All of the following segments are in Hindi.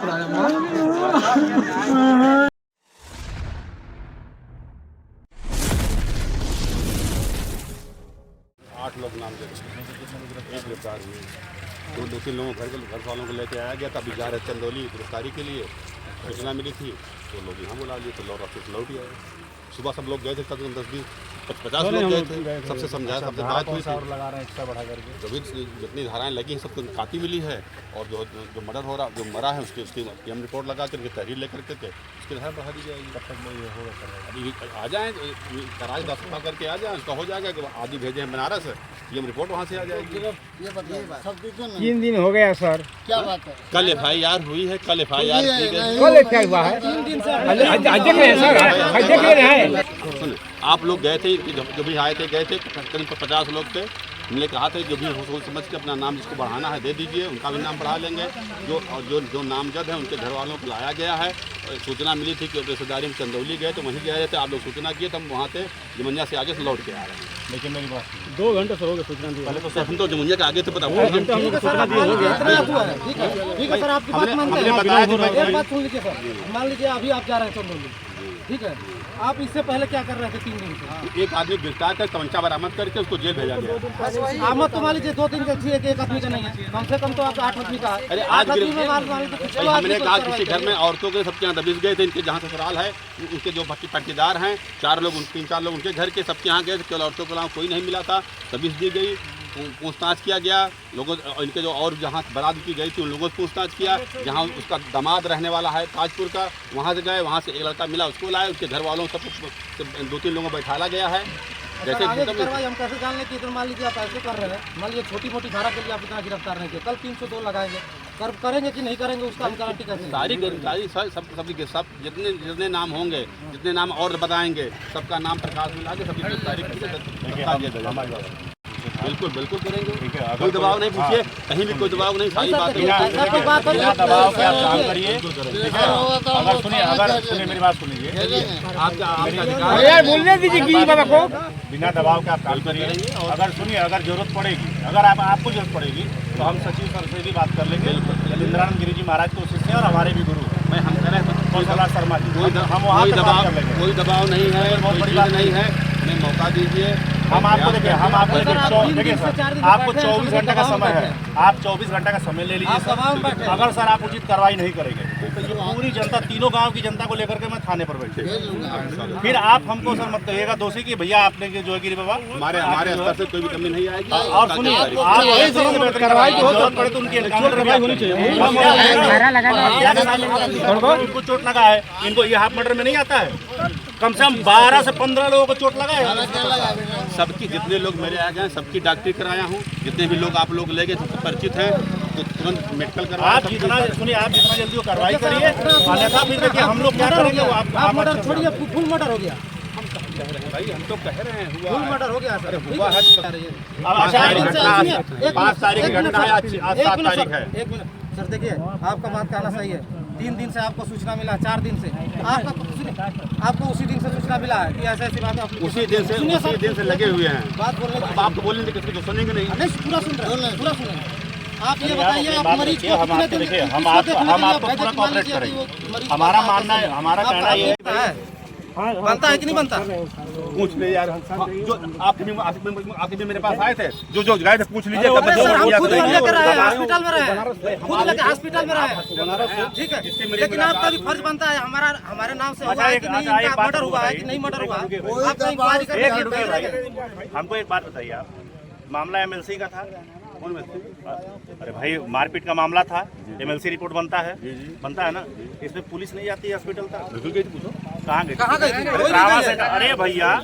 आठ लोग नाम दे गिरफ्तार हुए। दो तीन लोगों घर वालों को लेके आया गया था। अभी जा रहे चंदौली गिरफ्तारी के लिए, सूचना मिली थी तो लोग यहाँ बुला लिए तो लौट ही आए। सुबह सब लोग गए थे, तक 10-20-50 लोग गए थे, सबसे समझाया, सबसे बात हुई थी। लगा रहे हैं एक्स्ट्रा बढ़ा करके, जो भी जितनी धाराएं लगी हैं सबको काटी मिली है। और जो मर्डर हो रहा, जो मरा है उसकी PM रिपोर्ट लगा करके तहरीर लेकर के उसकी धारा बढ़ा दी जाएगी। तब तक ये होगा सर। अभी आ जाएँ कराज दस्ता करके आ जाएँ, उसका हो जाएगा कि आदि भेजे हैं बनारस, PM रिपोर्ट वहाँ से आ जाएगी। ये बताइए 3 दिन हो गया सर। क्या बात है? कल FIR हुई है, कल FIR की गई। कल क्या हुआ है? 3 दिन से देख रहे हैं सर, देख रहे हैं। आप लोग गए थे, जो भी आए थे गए थे, करीब 50 लोग थे। हमने कहा था जो भी सोच समझ के अपना नाम जिसको बढ़ाना है दे दीजिए, उनका भी नाम बढ़ा लेंगे। जो नामजद है उनके घर वालों को लाया गया है। सूचना मिली थी कि रिश्तेदारी में चंदौली गए तो वहीं गए थे। आप लोग सूचना किए तो हम वहाँ से जमुनिया से आगे से लौट के आ रहे हैं। लेकिन मेरी बात 2 घंटे से हो गए सूचना दी। पहले तो हम तो जमुनिया के आगे थे, पता सूचना दी हो गया। ठीक है सर, आपकी बात मानते हैं। एक बात सुन लीजिए सर, मान लीजिए अभी आप जा रहे हैं चंदौली, ठीक है, आप इससे पहले क्या कर रहे थे? 3 दिन से एक आदमी गिरफ्तार कर तमंचा बरामद करके उसको जेल भेजा गया। आमद तो मान लीजिए 2 दिन का थी, एक आदमी का नहीं है, कम से कम तो आप 8 आदमी का। अरे आज हमने कहा किसी घर में औरतों के सबके यहाँ दबिश गए थे, इनके जहाँ ससुराल है उनके जो पट्टीदार हैं 3-4 लोग उनके घर के सबके यहाँ गए, केवल औरतों के अलावा कोई नहीं मिला था। दबिश दी गई, पूछताछ किया गया लोगों, इनके जो और जहाँ बारात की गई थी उन लोगों से पूछताछ किया। जहाँ उसका दामाद रहने वाला है ताजपुर का, वहाँ से गए, वहाँ से एक लड़का मिला उसको लाए, उसके घर वालों सब 2-3 लोगों को बैठाला गया है। जैसे आगे की कार्रवाई हम कैसे जान लें कि मान लीजिए आप ऐसे कर रहे हैं, मान लीजिए छोटी मोटी धारा के लिए आप इतना गिरफ्तार नहीं किए, कल 302 लगाएंगे, करेंगे कि नहीं करेंगे उसका हम गारंटी कैसे? सब जितने नाम होंगे, जितने नाम और बताएंगे, सबका नाम प्रकाश मिला के सबकी गिरफ्तारी बिल्कुल करेंगे। कोई दबाव नहीं, पूछिए कहीं भी कोई दबाव नहीं, सारी बात बिना दबाव के आप काम करिए। अगर सुनिए मेरी बात सुनिए, आपका बोलने दीजिए बाबा को। बिना दबाव के आप काम करिए। अगर सुनिए, अगर जरूरत पड़ेगी, अगर आपको जरूरत पड़ेगी तो हम सचिव सर से भी बात कर लेंगे। इंद्रानंद गिरी जी महाराज को शिष्य और हमारे भी गुरु मैं हम करें कौशला शर्मा जी, हम वहाँ कोई दबाव नहीं है, बहुत बड़ी बात नहीं है, हमें मौका दीजिए। हम आपको देखिए आपको 24 घंटे का समय है, आप 24 घंटे का समय ले लीजिए सर। अगर सर आप उचित कार्रवाई नहीं करेंगे तो ये पूरी जनता, तीनों गांव की जनता को लेकर के मैं थाने पर बैठे, फिर आप हमको सर मत कहिएगा दोषी कि भैया आपने जो है गिरी बाबा हमारे स्तर से कोई भी कमी नहीं आएगी। और सुनिए, आप कार्रवाई की जरूरत पड़े तो उनकी होनी चाहिए। उनको चोट लगा है, इनको ये हाफ मर्डर में नहीं आता है, कम से कम 12 से 15 लोगों को चोट लगा है। सबकी जितने लोग मेरे आ गए सबकी डॉक्टरी कराया हूँ, जितने भी लोग आप लोग ले गए परिचित हैं तो तुरंत मेडिकल करवाया। आप जितना जल्दी वो कार्रवाई करिए, अन्यथा फिर देखिए हम लोग क्या करेंगे। आप मर्डर छोड़िए, फुल मर्डर हो गया। भाई हम तो कह रहे हैं फुल मर्डर हो गया सर, हुआ है। 5 तारीख की घटना है, आज 7 तारीख है। 1 मिनट सर, देखिए आपका बात कहना सही है। 3 दिन से आपको सूचना मिला, 4 दिन से आपको उसी दिन से सूचना मिला है कि ऐसी बात है। उसी दिन से लगे हुए हैं। बात बोलने आप तो बोलेंगे किसी को सुनेंगे नहीं। पूरा सुन रहे हैं, पूरा सुनेंगे। आप ये बताइए, आप मरीज को हम आपको पूरा कोऑपरेट करेंगे। हमारा मानना है, हमारा कहना ये है, बनता है कि नहीं बनता? पूछ ले यार, जो आपके भी मेरे पास आए थे, जो गए थे पूछ लीजिए। हॉस्पिटल में रहे, खुद लेकर हॉस्पिटल में रहे, ठीक है। लेकिन आपका भी फर्ज बनता है, हमारे नाम से हुआ है कि नहीं, मर्डर हुआ है कि नहीं मर्डर हुआ, आपका इंक्वायरी करके। हमको एक बात बताइए, आप मामला MLC का था? कौन में? अरे भाई मारपीट का मामला था, MLC रिपोर्ट बनता है ना, इसमें पुलिस नहीं जाती है हॉस्पिटल तक? पूछो कहाँ गई? ट्रामा सेंटर, अरे भैया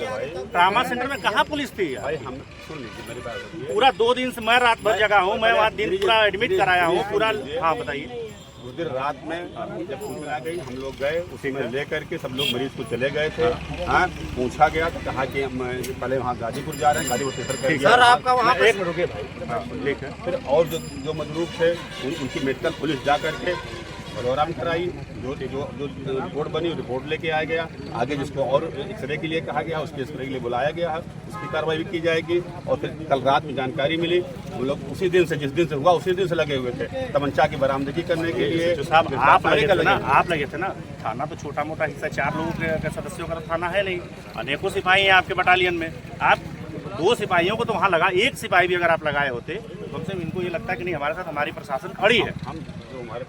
ट्रामा सेंटर में कहाँ पुलिस थी? भाई हम सुन लीजिए मेरी बात। पूरा 2 दिन से मैं रात भर जगा हूँ, मैं वहाँ दिन पूरा एडमिट कराया हूँ पूरा। हाँ बताइए। उस दिन रात में जब सूचना गई हम लोग गए, उसी में ले करके सब लोग मरीज को चले गए थे। हाँ पूछा गया तो कहा कि हम पहले वहाँ गाजीपुर जा रहे हैं, गाजीपुर रेफर कर दिया। सर आपका वहाँ एक मिनट रुकिए भाई, ठीक है। फिर और जो मजरूब थे उनकी मेडिकल पुलिस जा करके फ्लोराम कराई, जो रिपोर्ट बनी रिपोर्ट लेके आया गया, आगे जिसको और एक्सरे के लिए कहा गया उसके एक्सरे के लिए बुलाया गया है, उसकी कार्रवाई भी की जाएगी। और फिर कल रात में जानकारी मिली, हम लोग उसी दिन से जिस दिन से हुआ उसी दिन से लगे हुए थे तमंचा की बरामदगी करने के लिए। जो साहब आप लगे थे ना, थाना तो छोटा मोटा हिस्सा 4 लोगों के सदस्यों का थाना है नहीं, अनेकों सिपाही हैं आपके बटालियन में। आप 2 सिपाहियों को तो वहाँ लगा, 1 सिपाही भी अगर आप लगाए होते तो कम से कम इनको ये लगता है कि नहीं हमारे साथ हमारी प्रशासन खड़ी है।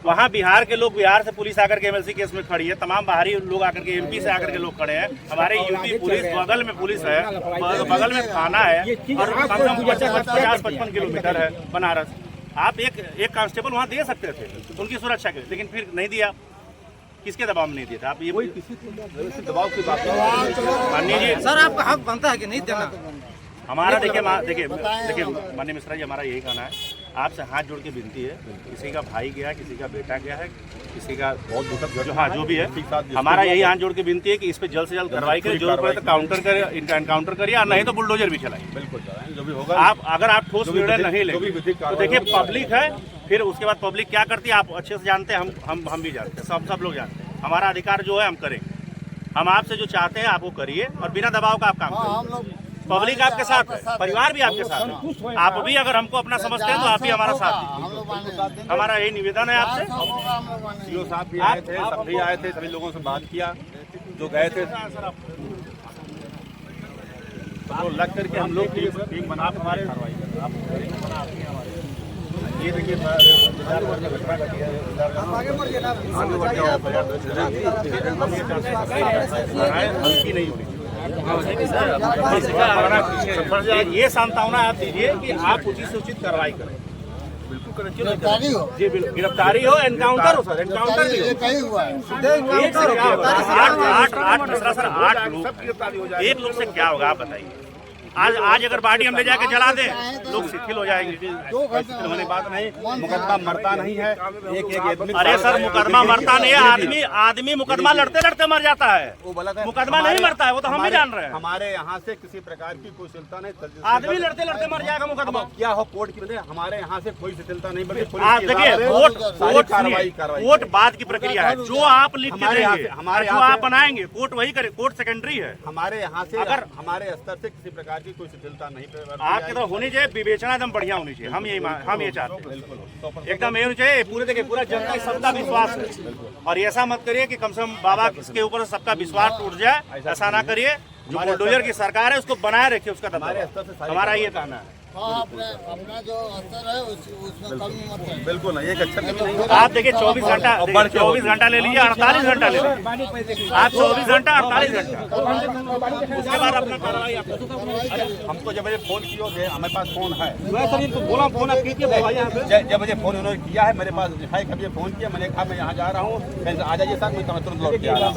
वहाँ बिहार के लोग, बिहार से पुलिस आकर के MLC केस में खड़ी है, तमाम बाहरी लोग आकर के MP से आकर के लोग खड़े हैं, हमारे यूपी पुलिस बगल में पुलिस है, बगल में थाना है और 50-55 किलोमीटर है बनारस। आप एक कांस्टेबल वहाँ दे सकते थे उनकी सुरक्षा के, लेकिन फिर नहीं दिया। किसके दबाव में नहीं दिया था? आप ये किसी दबाव की बात माननीय जी, सर आपका हक बनता है कि नहीं देना? हमारा देखिए माननीय मिश्रा जी, हमारा यही कहना है, आपसे हाथ जोड़ के विनती है, किसी का भाई गया, किसी का बेटा गया है, किसी का बहुत दुखद जो भी है, हमारा यही हाथ जोड़ के विनती है कि इस पे जल्द से जल्द कार्रवाई करें, जरूरत पड़े तो एनकाउंटर करिए और नहीं तो बुलडोजर भी चलाइए। बिल्कुल जो भी होगा। आप अगर आप ठोस निर्णय नहीं लेंगे तो देखिए पब्लिक है, फिर उसके बाद पब्लिक क्या करती है आप अच्छे से जानते हैं, हम भी जानते हैं, सब लोग जानते हैं। हमारा अधिकार जो है हम करेंगे, हम आपसे जो चाहते हैं आप वो करिए और बिना दबाव का आप काम करिए। पब्लिक आपके साथ है, परिवार भी आपके साथ है, आप भी अगर हमको अपना समझते हैं तो आप भी हमारा साथ दीजिए। हमारा यही निवेदन है आपसे। सीओ साहब भी आए थे, सब भी आए थे, सभी लोगों से बात किया जो गए थे, तो लग करके हम लोग टीम बना हमारे ये देखिए हल्की नहीं हुई। ये सांत्वना आप दीजिए कि आप उचित से उचित कार्रवाई करें। बिल्कुल जी, गिरफ्तारी हो, एनकाउंटर हो सर, एनकाउंटर भी हो। 8 लोग, 1 लोग से क्या होगा आप बताइए? आज अगर बॉडी हम ले जाके जला दें लोग शिथिल हो जाएंगे। होने बात नहीं, मुकदमा मरता नहीं है। एक अरे सर मुकदमा मरता नहीं है, आदमी मुकदमा लड़ते लड़ते मर जाता है, मुकदमा नहीं मरता है, वो तो हम भी जान रहे हैं। हमारे यहाँ से किसी प्रकार की कोई शिथिलता नहीं, आदमी लड़ते लड़ते मर जाएगा मुकदमा। क्या हो कोर्ट की वजह, हमारे यहाँ से कोई शिथिलता नहीं, बल्कि देखिए कोर्ट बाद की प्रक्रिया है, जो आप लिख के देंगे, जो आप बनाएंगे कोर्ट वही करे, कोर्ट सेकेंडरी है। हमारे यहाँ से अगर हमारे स्तर से किसी प्रकार कोई शिथिलता नहीं आपकी तरफ होनी चाहिए, विवेचना एकदम बढ़िया होनी चाहिए। हम ये चाहते हैं एकदम ये होनी चाहिए। पूरे देखिए पूरा जनता सबका विश्वास है और ऐसा मत करिए कि कम से कम बाबा के ऊपर सबका विश्वास टूट जाए, ऐसा ना करिए। जो बुलडोजर की सरकार है उसको बनाए रखिए, उसका हमारा ये कहना है। अपना जो स्तर है उसमें कमी मत करें। बिल्कुल नहीं, एक अच्छा कमी नहीं। आप देखिए 24 घंटा ले लीजिए, 48 घंटा ले लीजिए, आप 24 घंटा 48 घंटा, उसके बाद अपना कार्रवाई। हमको जब मुझे फोन किया थे, हमारे पास फोन है सर, इनको बोला फोन आप कीजिए। जब मुझे फोन उन्होंने किया है, मेरे पास है, कभी फोन किया, मैंने कहा मैं यहाँ जा रहा हूँ, आ जाइए सर, मैं तुरंत लौट के आ रहा हूँ।